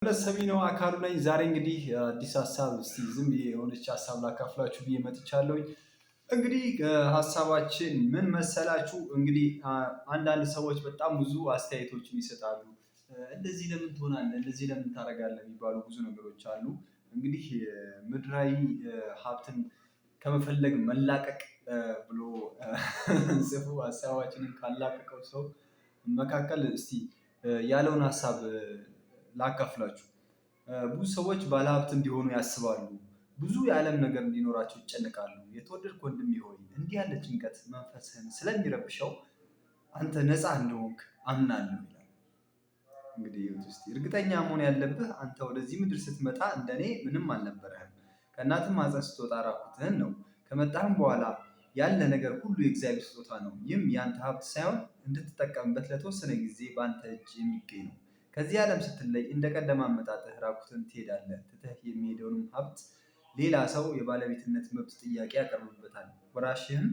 ለሰሚነው አካሉ ነኝ። ዛሬ እንግዲህ አዲስ ሀሳብ እስቲ ዝም ብዬ የሆነች ሀሳብ ላካፍላችሁ ብዬ መጥቻለሁኝ። እንግዲህ ሀሳባችን ምን መሰላችሁ? እንግዲህ አንዳንድ ሰዎች በጣም ብዙ አስተያየቶችን ይሰጣሉ። እንደዚህ ለምን ትሆናለህ፣ እንደዚህ ለምን ታደርጋለህ የሚባሉ ብዙ ነገሮች አሉ። እንግዲህ ምድራዊ ሀብትን ከመፈለግ መላቀቅ ብሎ ጽፉ ሀሳባችንን ካላቀቀው ሰው መካከል እስቲ ያለውን ሀሳብ ላካፍላችሁ። ብዙ ሰዎች ባለሀብት እንዲሆኑ ያስባሉ። ብዙ የዓለም ነገር እንዲኖራቸው ይጨነቃሉ። የተወደድክ ወንድሜ ሆይ እንዲህ ያለ ጭንቀት መንፈስህን ስለሚረብሸው አንተ ነፃ እንደሆንክ አምናለሁ ይላል። እንግዲህ እስቲ እርግጠኛ መሆን ያለብህ አንተ ወደዚህ ምድር ስትመጣ እንደኔ ምንም አልነበረህም። ከእናትህ ማህፀን ስትወጣ ራቁትህን ነው። ከመጣህም በኋላ ያለ ነገር ሁሉ የእግዚአብሔር ስጦታ ነው። ይህም ያንተ ሀብት ሳይሆን እንድትጠቀምበት ለተወሰነ ጊዜ በአንተ እጅ የሚገኝ ነው። ከዚህ ዓለም ስትለይ እንደ ቀደመ አመጣጥህ ራቁትን ትሄዳለህ። ትተህ የሚሄደውንም ሀብት ሌላ ሰው የባለቤትነት መብት ጥያቄ ያቀርብበታል። ወራሽህም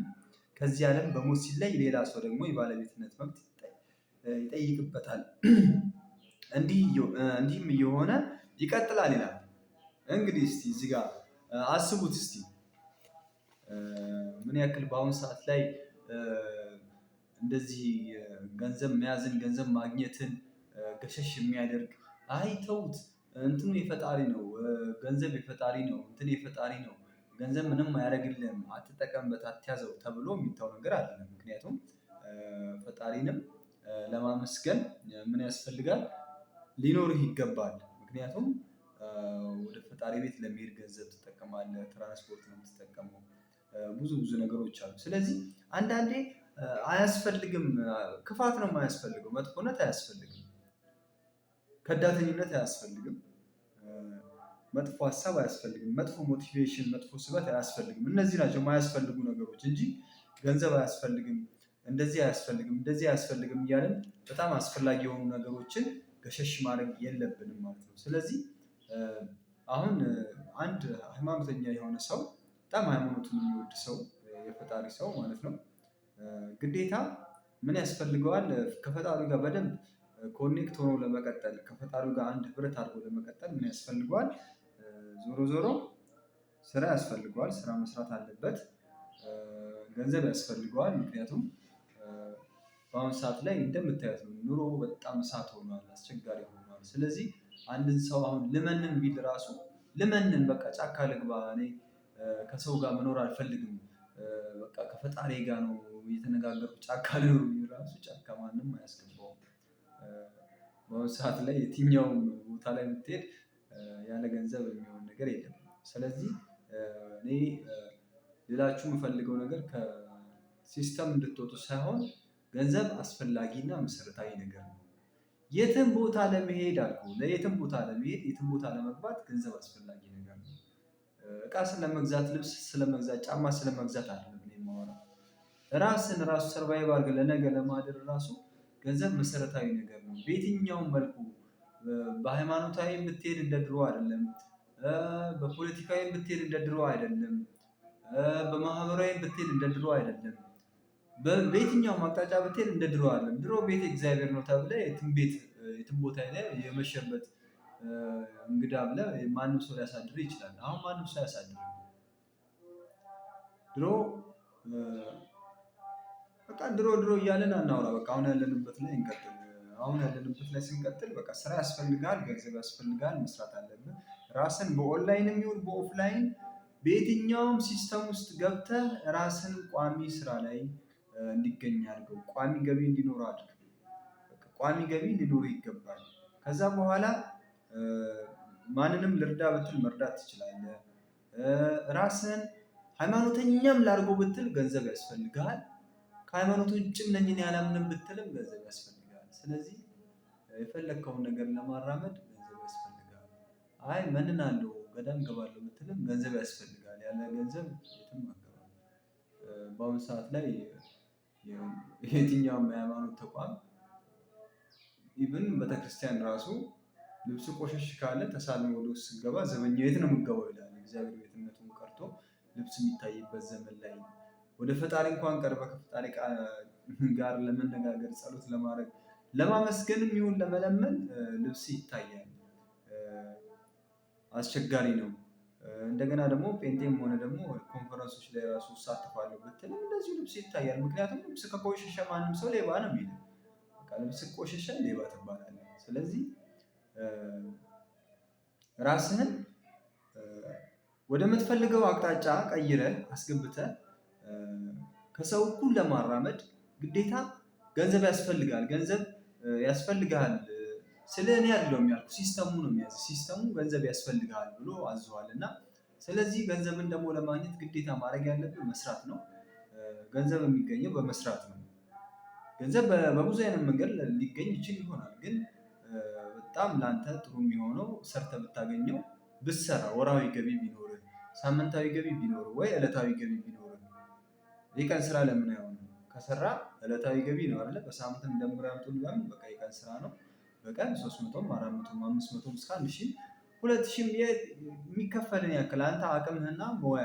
ከዚህ ዓለም በሞት ሲለይ ሌላ ሰው ደግሞ የባለቤትነት መብት ይጠይቅበታል። እንዲህም እየሆነ ይቀጥላል ይላል። እንግዲህ እስቲ እዚህ ጋር አስቡት እስቲ ምን ያክል በአሁኑ ሰዓት ላይ እንደዚህ ገንዘብ መያዝን ገንዘብ ማግኘትን ገሸሽ የሚያደርግ አይ ተውት እንትኑ የፈጣሪ ነው፣ ገንዘብ የፈጣሪ ነው፣ እንትን የፈጣሪ ነው፣ ገንዘብ ምንም አያደርግልህም፣ አትጠቀምበት፣ አትያዘው ተብሎ የሚታው ነገር አይደለም። ምክንያቱም ፈጣሪንም ለማመስገን ምን ያስፈልጋል? ሊኖርህ ይገባል። ምክንያቱም ወደ ፈጣሪ ቤት ለመሄድ ገንዘብ ትጠቀማለህ፣ ትራንስፖርት ነው የምትጠቀመው፣ ብዙ ነገሮች አሉ። ስለዚህ አንዳንዴ አያስፈልግም፣ ክፋት ነው የማያስፈልገው፣ መጥፎነት አያስፈልግም፣ ከዳተኝነት አያስፈልግም፣ መጥፎ ሀሳብ አያስፈልግም፣ መጥፎ ሞቲቬሽን፣ መጥፎ ስበት አያስፈልግም። እነዚህ ናቸው የማያስፈልጉ ነገሮች እንጂ ገንዘብ አያስፈልግም፣ እንደዚህ አያስፈልግም፣ እንደዚህ አያስፈልግም እያልን በጣም አስፈላጊ የሆኑ ነገሮችን ገሸሽ ማድረግ የለብንም ማለት ነው። ስለዚህ አሁን አንድ ሃይማኖተኛ የሆነ ሰው በጣም ሃይማኖቱን የሚወድ ሰው የፈጣሪ ሰው ማለት ነው ግዴታ ምን ያስፈልገዋል? ከፈጣሪው ጋር በደንብ ኮኔክት ሆኖ ለመቀጠል ከፈጣሪው ጋር አንድ ህብረት አድርጎ ለመቀጠል ምን ያስፈልገዋል? ዞሮ ዞሮ ስራ ያስፈልገዋል። ስራ መስራት አለበት። ገንዘብ ያስፈልገዋል። ምክንያቱም በአሁኑ ሰዓት ላይ እንደምታዩት ነው ኑሮ በጣም እሳት ሆኗል፣ አስቸጋሪ ሆኗል። ስለዚህ አንድን ሰው አሁን ልመንን ቢል ራሱ ልመንን በቃ ጫካ ልግባ እኔ ከሰው ጋር መኖር አልፈልግም፣ በቃ ከፈጣሪ ጋር ነው እየተነጋገርኩ ጫካ ልኖር ቢል ራሱ ጫካ ማንም አያስገባውም። በአሁኑ ሰዓት ላይ የትኛውም ቦታ ላይ ብትሄድ ያለ ገንዘብ የሚሆን ነገር የለም። ስለዚህ እኔ ሌላችሁ የምፈልገው ነገር ከሲስተም እንድትወጡ ሳይሆን ገንዘብ አስፈላጊና መሰረታዊ ነገር ነው። የትም ቦታ ለመሄድ ለየትም ቦታ ለመሄድ የትም ቦታ ለመግባት ገንዘብ አስፈላጊ ነገር ነው። እቃ ስለመግዛት፣ ልብስ ስለመግዛት፣ ጫማ ስለመግዛት አይደለም እኔ የማወራው። ራስን ራሱ ሰርቫይቭ አድርገህ ለነገ ለማደር ራሱ ገንዘብ መሰረታዊ ነገር ነው። በየትኛውም መልኩ በሃይማኖታዊ ብትሄድ እንደ ድሮ አይደለም። በፖለቲካዊ ብትሄድ እንደ ድሮ አይደለም። በማህበራዊ ብትሄድ እንደ ድሮ አይደለም። በየትኛውም አቅጣጫ ብትሄድ እንደ ድሮ አይደለም። ድሮ ቤት እግዚአብሔር ነው ተብለህ የትም ቦታ ላይ የመሸበት እንግዳ ብለህ ማንም ሰው ሊያሳድርህ ይችላል። አሁን ማንም ሰው አያሳድርም። ድሮ እያለን አናውራ። በቃ አሁን ያለንበት ላይ እንቀጥል። አሁን ያለንበት ላይ ስንቀጥል በቃ ስራ ያስፈልጋል፣ ገንዘብ ያስፈልጋል፣ መስራት አለብን። ራስን በኦንላይንም ይሁን በኦፍላይን በየትኛውም ሲስተም ውስጥ ገብተህ ራስን ቋሚ ስራ ላይ እንዲገኝ አድርገው። ቋሚ ገቢ እንዲኖር አድርግ። ቋሚ ገቢ ሊኖር ይገባል። ከዛ በኋላ ማንንም ልርዳ ብትል መርዳት ትችላለህ። ራስህን ሃይማኖተኛም ላድርገው ብትል ገንዘብ ያስፈልግሃል። ከሃይማኖት ውጭም ነኝ እኔ አላምንም ብትልም ገንዘብ ያስፈልግሃል። ስለዚህ የፈለግከውን ነገር ለማራመድ ገንዘብ ያስፈልግሃል። አይ መንናለሁ ገዳም እገባለሁ ብትልም ገንዘብ ያስፈልግሃል። ያለ ገንዘብ የትም አትገባም። በአሁኑ ሰዓት ላይ የትኛውም የሃይማኖት ተቋም ኢቭን ቤተክርስቲያን ራሱ ልብስ ቆሸሽ ካለ ተሳልመህ ወደ ውስጥ ስትገባ ዘበኛው የት ነው የምትገባው ይላል። እግዚአብሔር ቤትነቱን ቀርቶ ልብስ የሚታይበት ዘመን ላይ ወደ ፈጣሪ እንኳን ቀርበህ ከፈጣሪ ጋር ለመነጋገር ጸሎት ለማድረግ ለማመስገንም ይሁን ለመለመን ልብስ ይታያል። አስቸጋሪ ነው። እንደገና ደግሞ ጴንጤም ሆነ ደግሞ ኮንፈረንሶች ላይ ራሱ እሳተፋለሁ ብትልም እንደዚሁ ልብስ ይታያል። ምክንያቱም ልብስ ከቆሸሸ ማንም ሰው ሌባ ነው የሚለው። በቃ ልብስ ቆሸሸ ሌባ ትባላለህ። ስለዚህ ራስህን ወደምትፈልገው አቅጣጫ ቀይረህ አስገብተህ ከሰው እኩል ለማራመድ ግዴታ ገንዘብ ያስፈልጋል። ገንዘብ ያስፈልግሃል ስለ እኔ አይደለም ያልኩህ፣ ሲስተሙ ነው የሚያዝ። ሲስተሙ ገንዘብ ያስፈልግሃል ብሎ አዝዟል። እና ስለዚህ ገንዘብን ደግሞ ለማግኘት ግዴታ ማድረግ ያለብህ መስራት ነው። ገንዘብ የሚገኘው በመስራት ነው። ገንዘብ በብዙ አይነት መንገድ ሊገኝ ይችል ይሆናል። ግን በጣም ለአንተ ጥሩ የሚሆነው ሰርተህ ብታገኘው፣ ብትሰራ፣ ወርሃዊ ገቢ ቢኖርህ፣ ሳምንታዊ ገቢ ቢኖርህ ወይ ዕለታዊ ገቢ ቢኖርህ። የቀን ስራ ለምን አይሆንም? ከሰራ ዕለታዊ ገቢ ነው አይደለ? በሳምንትም ደምረህ አምጡልኝ ለምን በቃ የቀን ስራ ነው። በቀን 300ም 400ም 500ም እስከ 1000ም 2000ም የሚከፈልን ያክል አንተ አቅምህና ሙያ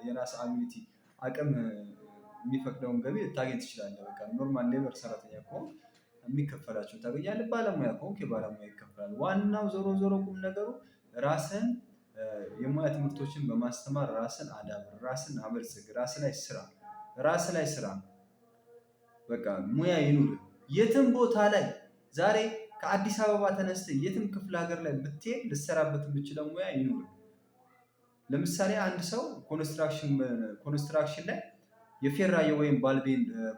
የራስ አቢሊቲ አቅም የሚፈቅደውን ገቢ ልታገኝ ትችላለህ። በቃ ኖርማል ሌበር ሰራተኛ ከሆንክ የሚከፈላቸው ታገኛለህ። ባለሙያ ከሆንክ የባለሙያ ይከፈላል። ዋናው ዞሮ ዞሮ ቁም ነገሩ ራስን የሙያ ትምህርቶችን በማስተማር ራስን አዳብር፣ ራስን አበልጽግ፣ ራስ ላይ ስራ። በቃ ሙያ ይኑር። የትም ቦታ ላይ ዛሬ ከአዲስ አበባ ተነስተህ የትም ክፍለ ሀገር ላይ ብትሄድ ልትሰራበት የምችለው ሙያ ይኑር። ለምሳሌ አንድ ሰው ኮንስትራክሽን ላይ የፌራዮ ወይም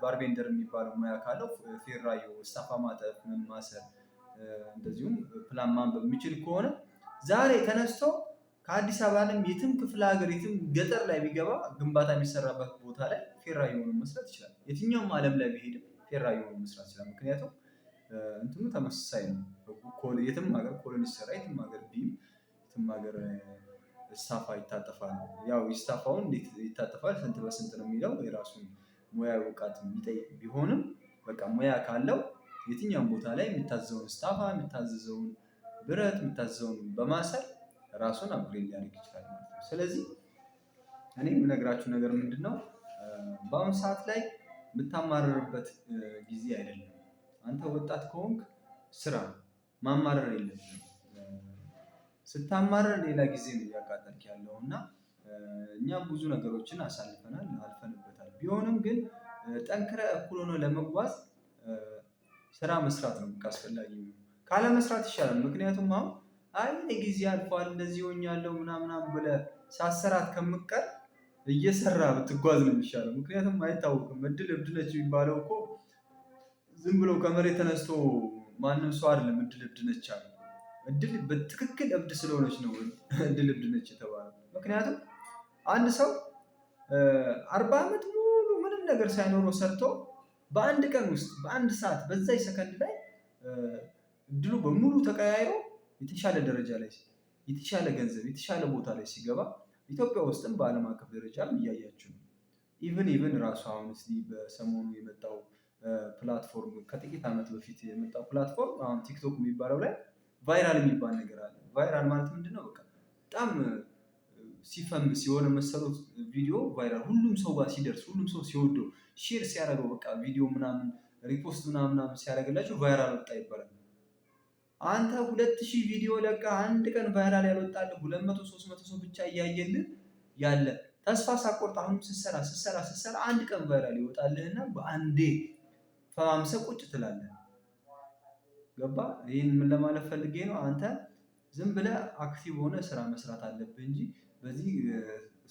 ባርቤንደር የሚባለው ሙያ ካለው ፌራዮ፣ ስታፋ ማጠፍ፣ ምን ማሰር፣ እንደዚሁም ፕላን ማንበብ የሚችል ከሆነ ዛሬ ተነስቶ ከአዲስ አበባ ላይ የትም ክፍለ ሀገር የትም ገጠር ላይ ቢገባ ግንባታ የሚሰራበት ቦታ ላይ ፌራዮውን መስራት ይችላል። የትኛውም ዓለም ላይ ቢሄድም ፌራዮውን መስራት ይችላል። ምክንያቱም እንትኑ ተመሳሳይ ነው። የትም ሀገር ኮሎኒ ሲሰራ የትም ሀገር የትም ሀገር ስታፋ ይታጠፋል። ያው ስታፋውን እንዴት ይታጠፋል ስንት በስንት ነው የሚለው የራሱን ሙያዊ እውቀት የሚጠይቅ ቢሆንም በቃ ሙያ ካለው የትኛውም ቦታ ላይ የሚታዘዘውን ስታፋ፣ የሚታዘዘውን ብረት፣ የሚታዘዘውን በማሰር ራሱን አፕግሬድ ሊያደርግ ይችላል ማለት ነው። ስለዚህ እኔ የምነግራችሁ ነገር ምንድን ነው? በአሁኑ ሰዓት ላይ የምታማርርበት ጊዜ አይደለም። አንተ ወጣት ከሆንክ ስራ ማማረር የለብህም። ስታማረር ሌላ ጊዜ ነው እያቃጠልክ ያለው እና እኛም ብዙ ነገሮችን አሳልፈናል፣ አልፈንበታል። ቢሆንም ግን ጠንክረህ እኩል ሆኖ ለመጓዝ ስራ መስራት ነው አስፈላጊ ነው። ካለመስራት ይሻላል። ምክንያቱም አሁን አይ እኔ ጊዜ አልፏል እንደዚህ ሆኛለሁ ምናምን ብለህ ሳትሰራት ከምትቀር እየሰራ ብትጓዝ ነው የሚሻለው። ምክንያቱም አይታወቅም፣ እድል እብድ ነች የሚባለው እኮ ዝም ብሎ ከመሬት ተነስቶ ማንም ሰው አይደለም እድል እብድ ነች አለ። እድል በትክክል እብድ ስለሆነች ነው እድል እብድ ነች የተባለው። ምክንያቱም አንድ ሰው 40 ዓመት ሙሉ ምንም ነገር ሳይኖረው ሰርቶ በአንድ ቀን ውስጥ በአንድ ሰዓት በዛች ሰከንድ ላይ እድሉ በሙሉ ተቀያይሮ የተሻለ ደረጃ ላይ የተሻለ ገንዘብ የተሻለ ቦታ ላይ ሲገባ ኢትዮጵያ ውስጥም በዓለም አቀፍ ደረጃም እያያችሁ ነው። ኢቭን ራሱ አሁን እስኪ በሰሞኑ የመጣው ፕላትፎርም ከጥቂት ዓመት በፊት የመጣው ፕላትፎርም አሁን ቲክቶክ የሚባለው ላይ ቫይራል የሚባል ነገር አለ። ቫይራል ማለት ምንድነው? በቃ በጣም ሲፈምስ የሆነ መሰሉት ቪዲዮ ቫይራል ሁሉም ሰው ጋር ሲደርስ ሁሉም ሰው ሲወደው ሼር ሲያደርገው በቃ ቪዲዮ ምናምን ሪፖስት ምናምን ሲያደርግላቸው ቫይራል ወጣ ይባላል። አንተ 2000 ቪዲዮ ለቃ አንድ ቀን ቫይራል ያልወጣልህ 200 300 ሰው ብቻ እያየልህ ያለ ተስፋ ሳቆርጥ አሁንም ስትሰራ አንድ ቀን ቫይራል ይወጣልህና በአንዴ ፈማምሰህ ቁጭ ትላለህ። ገባ? ይህን ምን ለማለት ፈልጌ ነው? አንተ ዝም ብለህ አክቲቭ ሆነ ስራ መስራት አለብህ እንጂ በዚህ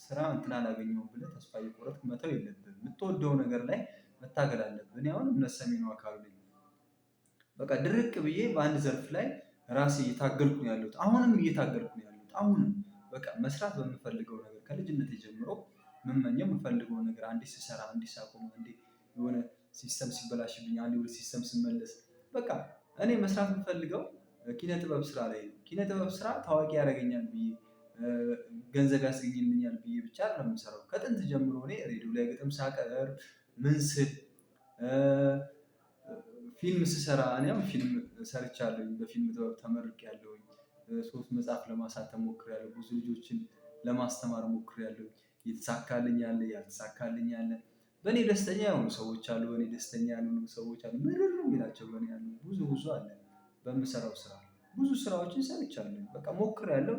ስራ እንትን አላገኘሁም ብለህ ተስፋ እየቆረጥክ መተው የለብህም። የምትወደው ነገር ላይ መታገል አለብህ። እኔ አሁን እምነት ሰሚ ነው አካሉ ነኝ። በቃ ድርቅ ብዬ በአንድ ዘርፍ ላይ ራሴ እየታገልኩ ነው ያለሁት። አሁንም እየታገልኩ ነው ያለሁት። አሁንም በቃ መስራት በምፈልገው ነገር ከልጅነት ጀምሮ መመኘው የምፈልገው ነገር አንዴ ስሰራ፣ አንዴ ሳቆም፣ አንዴ የሆነ ሲስተም ሲበላሽብኝ፣ አንዴ ወደ ሲስተም ስመለስ በቃ እኔ መስራት የምፈልገው ኪነ ጥበብ ስራ ላይ ነው። ኪነ ጥበብ ስራ ታዋቂ ያደርገኛል ብዬ ገንዘብ ያስገኝልኛል ብዬ ብቻ አይደለም የምሰራው። ከጥንት ጀምሮ እኔ ሬዲዮ ላይ ግጥም ሳቀርብ ምን ስል ፊልም ስሰራ እኔም ፊልም ሰርቻለሁ። በፊልም ጥበብ ተመርቄያለሁኝ። 3 መጽሐፍ ለማሳተም ሞክሬያለሁ። ብዙ ልጆችን ለማስተማር ሞክሬያለሁ። የተሳካልኝ አለ፣ ያልተሳካልኝ አለ። በእኔ ደስተኛ የሆኑ ሰዎች አሉ፣ በእኔ ደስተኛ ያልሆኑ ሰዎች አሉ። ምርር የሚላቸው በእኔ ያሉ ብዙ አለ። በምሰራው ስራ ብዙ ስራዎችን ሰርቻለሁ። በቃ ሞክሬያለሁ፣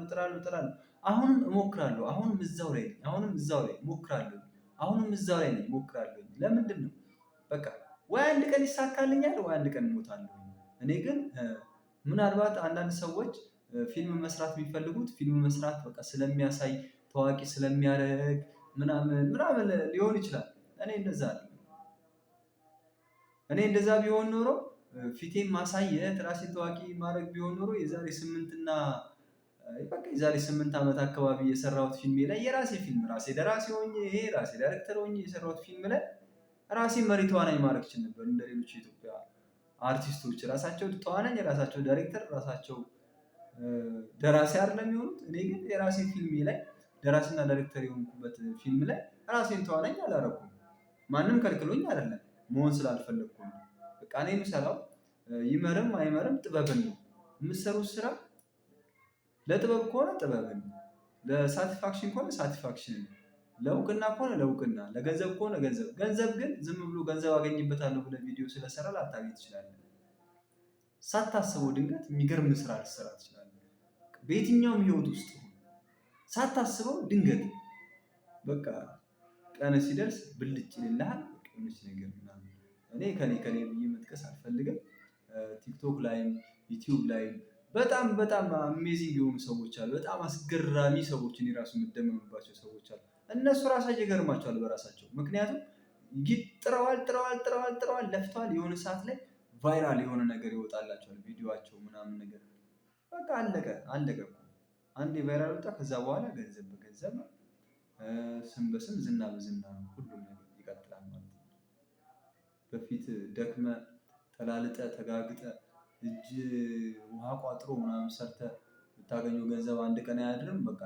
ጥራለሁ። አሁንም እሞክራለሁ። አሁንም እዛው ላይ ነኝ። አሁንም እዛው ላይ እሞክራለሁ። አሁንም እዛው ላይ ነኝ፣ እሞክራለሁ። ለምንድን ነው? በቃ ወይ አንድ ቀን ይሳካልኛል ወይ አንድ ቀን እሞታለሁ። እኔ ግን ምናልባት አንዳንድ ሰዎች ፊልም መስራት የሚፈልጉት ፊልም መስራት በቃ ስለሚያሳይ ታዋቂ ስለሚያደርግ ምናምን ምናምን ሊሆን ይችላል። እኔ እንደዛ አይደለም። እኔ እንደዛ ቢሆን ኖሮ ፊቴን ማሳየት ራሴን ታዋቂ ማድረግ ቢሆን ኖሮ የዛሬ 8 ዓመት አካባቢ የሰራሁት ፊልሜ ላይ የራሴ ፊልም ራሴ ደራሲ ሆኜ ራሴ ዳይሬክተር ሆኜ የሰራሁት ፊልም ላይ ራሴን መሪ ተዋናኝ ማድረግ እችል ነበር። እንደ ሌሎች የኢትዮጵያ አርቲስቶች ራሳቸው ተዋናኝ፣ ራሳቸው ዳይሬክተር፣ ራሳቸው ደራሲ አይደለም የሚሆኑት። እኔ ግን የራሴ ፊልሜ ላይ ደራሲና ዳይሬክተር የሆንኩበት ፊልም ላይ ራሴን ተዋናኝ አላረኩም። ማንም ከልክሎኝ አይደለም፣ መሆን ስላልፈለግኩ ነው። በቃ እኔ የምሰራው ይመርም አይመርም ጥበብን ነው። የምትሰሩት ስራ ለጥበብ ከሆነ ጥበብን፣ ለሳቲስፋክሽን ከሆነ ሳቲስፋክሽን፣ ለእውቅና ከሆነ ለእውቅና፣ ለገንዘብ ከሆነ ገንዘብ። ገንዘብ ግን ዝም ብሎ ገንዘብ አገኝበታለሁ ብለህ ቪዲዮ ስለሰራ ላታገኝ ትችላለህ። ሳታስበው ድንገት የሚገርም ስራ ልትሰራ ትችላለህ። በየትኛውም ህይወት ውስጥ ሳታስበው ድንገት በቃ ቀን ሲደርስ ብልጭ ይልልሃል። የሆነች ነገር ምናምን እኔ ከኔ ብዬ መጥቀስ አልፈልግም። ቲክቶክ ላይም ዩቲዩብ ላይም በጣም አሜዚንግ የሆኑ ሰዎች አሉ። በጣም አስገራሚ ሰዎችን የራሱ የምደመምባቸው ሰዎች አሉ። እነሱ ራሳቸው ይገርማቸዋል በራሳቸው። ምክንያቱም ጥረዋል፣ ለፍተዋል። የሆነ ሰዓት ላይ ቫይራል የሆነ ነገር ይወጣላቸዋል፣ ቪዲዮቸው ምናምን ነገር በቃ አለቀ እኮ። አንዴ ቫይራል ወጣ፣ ከዛ በኋላ ገንዘብ በገንዘብ ስም በስም ዝና በዝና ሁሉም ነገር ይቀጥላል ማለት ነው። በፊት ደክመ ተላልጠ ተጋግጠ እጅ ውሃ ቋጥሮ ምናምን ሰርተ የምታገኘው ገንዘብ አንድ ቀን አያድርም። በቃ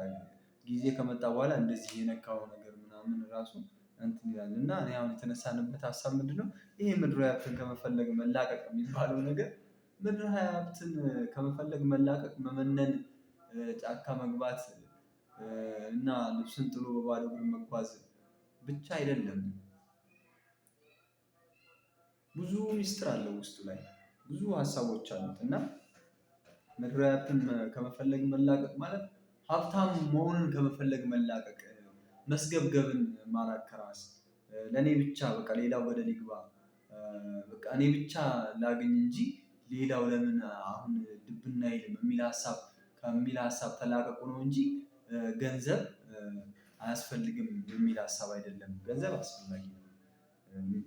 ጊዜ ከመጣ በኋላ እንደዚህ የነካው ነገር ምናምን ራሱ እንትን ይላል። እና እኔ አሁን የተነሳንበት ሀሳብ ምንድነው? ይሄ ምድራዊ ሀብትን ከመፈለግ መላቀቅ የሚባለው ነገር ምድራዊ ሀብትን ከመፈለግ መላቀቅ፣ መመነን፣ ጫካ መግባት እና ልብስን ጥሎ በባዶ እግር መጓዝ ብቻ አይደለም። ብዙ ሚስጥር አለው ውስጡ ላይ ብዙ ሀሳቦች አሉት። እና ምድራዊ ሀብትን ከመፈለግ መላቀቅ ማለት ሀብታም መሆንን ከመፈለግ መላቀቅ፣ መስገብገብን ማራቅ ከራስ ለእኔ ብቻ በቃ ሌላው ገደል ይግባ፣ በቃ እኔ ብቻ ላግኝ እንጂ ሌላው ለምን አሁን ድብና አይልም ከሚል ሀሳብ ተላቀቁ ነው እንጂ ገንዘብ አያስፈልግም የሚል ሀሳብ አይደለም። ገንዘብ አስፈላጊ ነው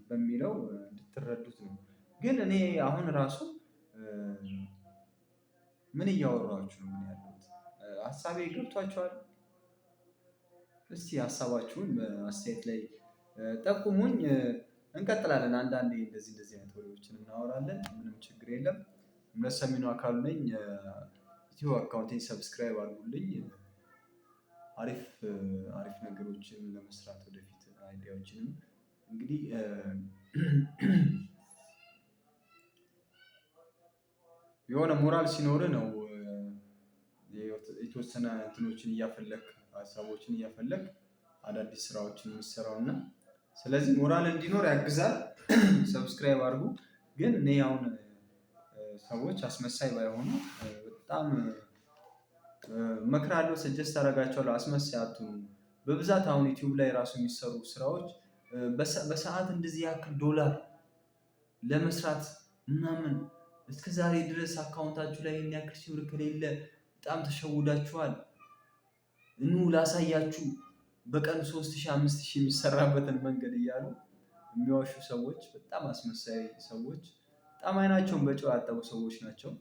በሚለው እንድትረዱት ነው። ግን እኔ አሁን ራሱ ምን እያወራችሁ ነው? ምን ያለሁት ሀሳቤ ገብቷችኋል? እስቲ ሀሳባችሁን በአስተያየት ላይ ጠቁሙኝ። እንቀጥላለን። አንዳንዴ እንደዚህ አይነት ወሬዎችን እናወራለን። ምንም ችግር የለም። እምነት አካሉ ነኝ። ዩቲዩብ አካውንቴን ሰብስክራይብ አድርጉልኝ። አሪፍ ነገሮችን ለመስራት ወደፊት አይዲያዎችንም እንግዲህ የሆነ ሞራል ሲኖር ነው የተወሰነ እንትኖችን እያፈለክ ሀሳቦችን እያፈለክ አዳዲስ ስራዎችን የምትሰራው እና ስለዚህ ሞራል እንዲኖር ያግዛል። ሰብስክራይብ አድርጉ። ግን እኔ አሁን ሰዎች አስመሳይ ባይሆኑ በጣም እመክራለሁ፣ ሰጀስት አደርጋቸዋለሁ። አስመሳይ አትሁኑ። በብዛት አሁን ዩቲዩብ ላይ ራሱ የሚሰሩ ስራዎች በሰዓት እንደዚህ ያክል ዶላር ለመስራት ምናምን እስከ ዛሬ ድረስ አካውንታችሁ ላይ ይሄን ያክል ሺህ ብር ከሌለ በጣም ተሸውዳችኋል። ኑ ላሳያችሁ በቀን 3000 5000 የሚሰራበትን መንገድ እያሉ የሚዋሹ ሰዎች፣ በጣም አስመሳይ ሰዎች፣ በጣም አይናቸውን በጨው ያጠቡ ሰዎች ናቸው።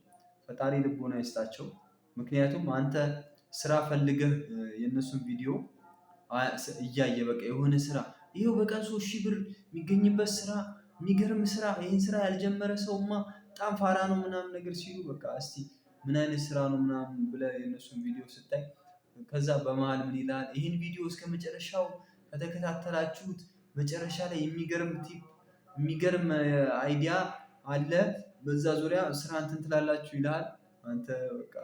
ፈጣሪ ልቦና ይስጣቸው። ምክንያቱም አንተ ስራ ፈልገህ የእነሱን ቪዲዮ እያየ በቃ የሆነ ስራ ይኸው በቀን 3000 ብር የሚገኝበት ስራ፣ የሚገርም ስራ፣ ይህን ስራ ያልጀመረ ሰውማ በጣም ፋራ ነው ምናምን ነገር ሲሉ በቃ እስቲ ምን አይነት ስራ ነው ምናምን ብለህ የእነሱን ቪዲዮ ስታይ ከዛ በመሃል ምን ይላል? ይህን ቪዲዮ እስከ መጨረሻው ከተከታተላችሁት መጨረሻ ላይ የሚገርም ቲፕ፣ የሚገርም አይዲያ አለ፣ በዛ ዙሪያ ስራ እንትን ትላላችሁ ይልሃል። አንተ በቃ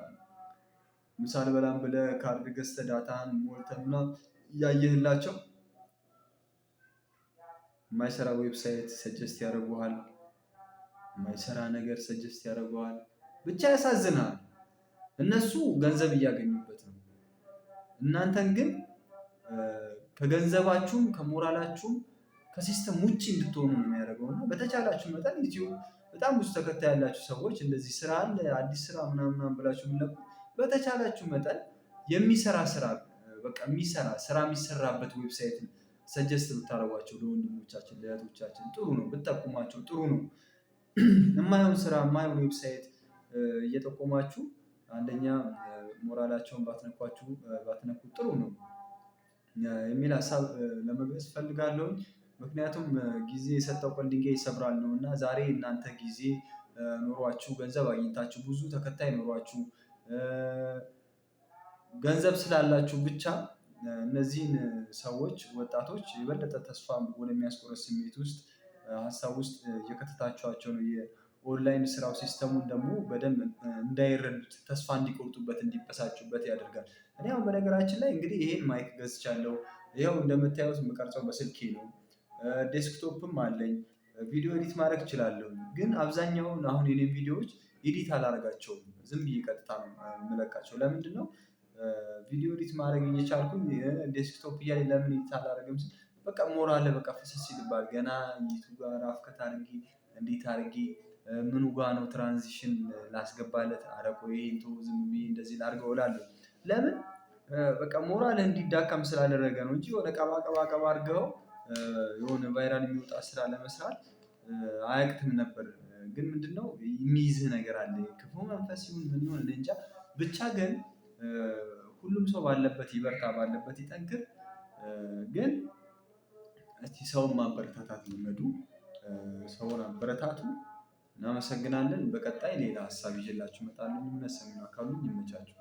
ምሳ አልበላም ብለህ ካርድ ገዝተህ ዳታህን ሞልተህ ምናምን እያየህላቸው የማይሰራ ዌብሳይት ሰጀስት ያደርጉሃል። የማይሰራ ነገር ሰጀስት ያደርገዋል። ብቻ ያሳዝናል። እነሱ ገንዘብ እያገኙበት ነው። እናንተን ግን ከገንዘባችሁም ከሞራላችሁም ከሲስተም ውጭ እንድትሆኑ ነው የሚያደርገው። እና በተቻላችሁ መጠን ዩቲዩብ በጣም ብዙ ተከታይ ያላችሁ ሰዎች እንደዚህ ስራ አለ አዲስ ስራ ምናምን ብላችሁ የምትለቁ በተቻላችሁ መጠን የሚሰራ ስራ በቃ የሚሰራ ስራ የሚሰራበት ዌብሳይት ሰጀስት ብታደርጓቸው ለወንድሞቻችን ለእህቶቻችን ጥሩ ነው። ብትጠቁሟቸው ጥሩ ነው። የማይሆን ስራ የማይሆን ዌብሳይት እየጠቆማችሁ አንደኛ ሞራላቸውን ባትነኩ ጥሩ ነው የሚል ሀሳብ ለመግለጽ እፈልጋለሁ። ምክንያቱም ጊዜ የሰጠው ቀን ድንጋይ ይሰብራል ነው። እና ዛሬ እናንተ ጊዜ ኖሯችሁ ገንዘብ አግኝታችሁ ብዙ ተከታይ ኖሯችሁ ገንዘብ ስላላችሁ ብቻ እነዚህን ሰዎች ወጣቶች የበለጠ ተስፋ ወደሚያስቆርጥ ስሜት ውስጥ ሀሳብ ውስጥ እየከተታችኋቸው ነው። የኦንላይን ስራው ሲስተሙን ደግሞ በደንብ እንዳይረዱት ተስፋ እንዲቆርጡበት እንዲበሳጩበት ያደርጋል። እኔ አሁን በነገራችን ላይ እንግዲህ ይሄን ማይክ ገዝቻለሁ። ይኸው እንደምታዩት የምቀርጸው በስልኬ ነው። ዴስክቶፕም አለኝ። ቪዲዮ ኤዲት ማድረግ እችላለሁ። ግን አብዛኛውን አሁን የኔን ቪዲዮዎች ኤዲት አላደርጋቸውም። ዝም ብዬ ቀጥታ ነው የምለቃቸው። ለምንድን ነው ቪዲዮ ኤዲት ማድረግ እየቻልኩኝ ዴስክቶፕ እያለኝ ለምን ኤዲት አላደርግም ስል በቃ ሞራል በቃ ፍስስ ይልባል። ገና ዩቲዩብ ጋር አፍከት አድርጌ እንዴት አድርጌ ምኑ ጋ ነው ትራንዚሽን ላስገባለት፣ ኧረ ቆይ ይሄን ተው ዝም ብዬ እንደዚህ ላድርገው እላለሁ። ለምን በቃ ሞራልህ እንዲዳከም ስላደረገ ነው እንጂ የሆነ ቀባ ቀባ ቀባ አድርገው የሆነ ቫይራል የሚወጣ ስራ ለመስራት አያቅትም ነበር። ግን ምንድነው የሚይዝህ ነገር አለ። ክፉ መንፈስ ይሁን ምን ይሁን እኔ እንጃ። ብቻ ግን ሁሉም ሰው ባለበት ይበርታ፣ ባለበት ይጠንክር። ግን እስቲ ሰውን ማበረታታት ልመዱ። ሰውን አበረታቱ። እናመሰግናለን። በቀጣይ ሌላ ሀሳብ ይዤላችሁ እመጣለሁ። እምነት ሰሚን አካሉ ይመቻችሁ።